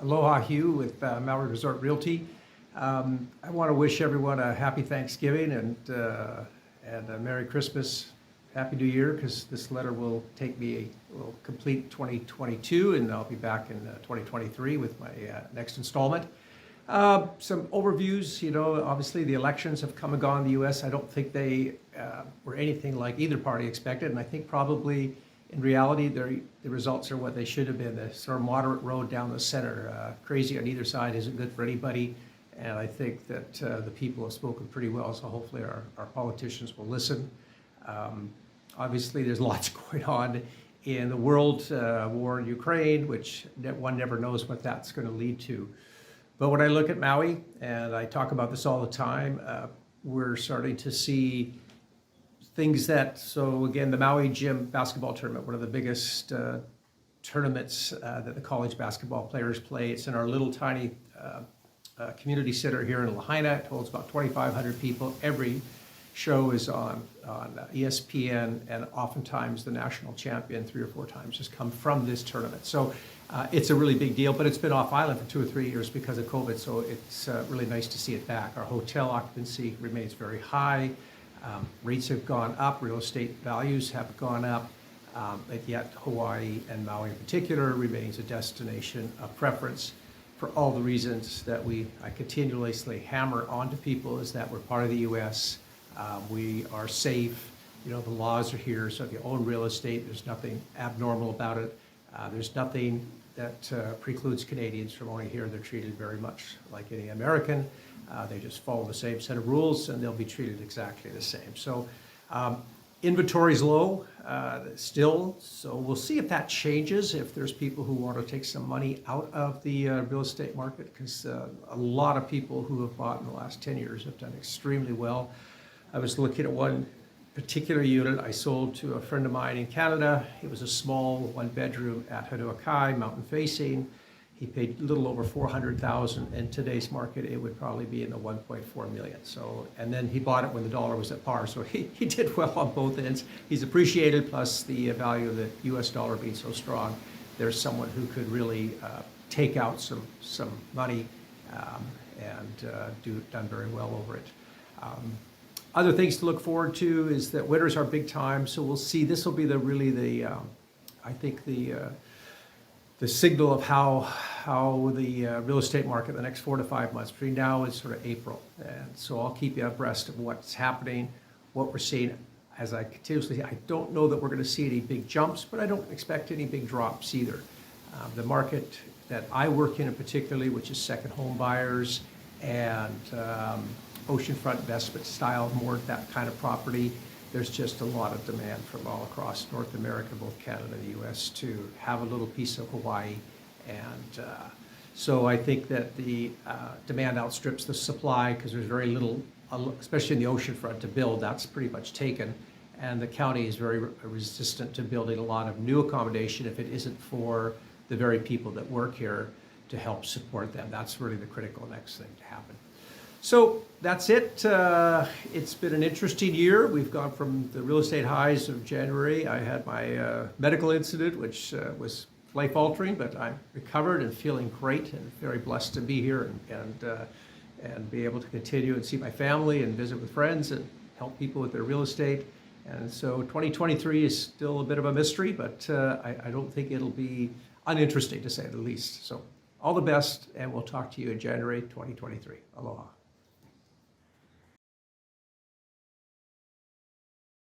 Aloha, Hugh with Maui Resort Realty. I want to wish everyone a happy Thanksgiving and a Merry Christmas, Happy New Year, because this letter will take me, will complete 2022, and I'll be back in 2023 with my next installment. Some overviews, obviously the elections have come and gone in the U.S. I don't think they were anything like either party expected, and I think probably in reality the results are what they should have been. The sort of moderate road down the center. Crazy on either side isn't good for anybody, and I think that the people have spoken pretty well, so hopefully our politicians will listen. Obviously there's lots going on in the world, war in Ukraine, which one never knows what that's going to lead to. But when I look at Maui, and I talk about this all the time, we're starting to see things so again, the Maui Gym basketball tournament, one of the biggest tournaments that the college basketball players play. It's in our little tiny community center here in Lahaina. It holds about 2,500 people. Every show is on ESPN, and oftentimes the national champion 3 or 4 times has come from this tournament. So it's a really big deal, but it's been off island for 2 or 3 years because of COVID, so it's really nice to see it back. Our hotel occupancy remains very high. Rates have gone up, real estate values have gone up, but yet Hawaii and Maui in particular remains a destination of preference for all the reasons that I continuously hammer onto people, is that we're part of the U.S., we are safe, the laws are here, so if you own real estate, there's nothing abnormal about it. There's nothing that precludes Canadians from owning here. They're treated very much like any American. They just follow the same set of rules, and they'll be treated exactly the same. So inventory's low still, so we'll see if that changes, if there's people who want to take some money out of the real estate market, because a lot of people who have bought in the last 10 years have done extremely well. I was looking at one particular unit I sold to a friend of mine in Canada. It was a small 1-bedroom at Honua Kai, mountain facing. He paid a little over $400,000. In today's market, it would probably be in the 1.4 million. So, and then he bought it when the dollar was at par. So he did well on both ends. He's appreciated, plus the value of the US dollar being so strong. There's someone who could really take out some money and done very well over it. Other things to look forward to is that winter's our big time, so we'll see. This will be I think the signal of how the real estate market the next 4 to 5 months, between now and sort of April. And so I'll keep you abreast of what's happening, what we're seeing. As I continuously say, I don't know that we're going to see any big jumps, but I don't expect any big drops either. The market that I work in particularly, which is second home buyers and oceanfront investment style, more that kind of property, there's just a lot of demand from all across North America, both Canada and the U.S., to have a little piece of Hawaii. And so I think that the demand outstrips the supply, because there's very little, especially in the oceanfront, to build. That's pretty much taken. And the county is very resistant to building a lot of new accommodation if it isn't for the very people that work here to help support them. That's really the critical next thing to happen. So that's it. It's been an interesting year. We've gone from the real estate highs of January. I had my medical incident, which was life-altering, but I'm recovered and feeling great, and very blessed to be here and be able to continue and see my family and visit with friends and help people with their real estate. And so 2023 is still a bit of a mystery, but I don't think it'll be uninteresting, to say the least. So all the best, and we'll talk to you in January 2023. Aloha.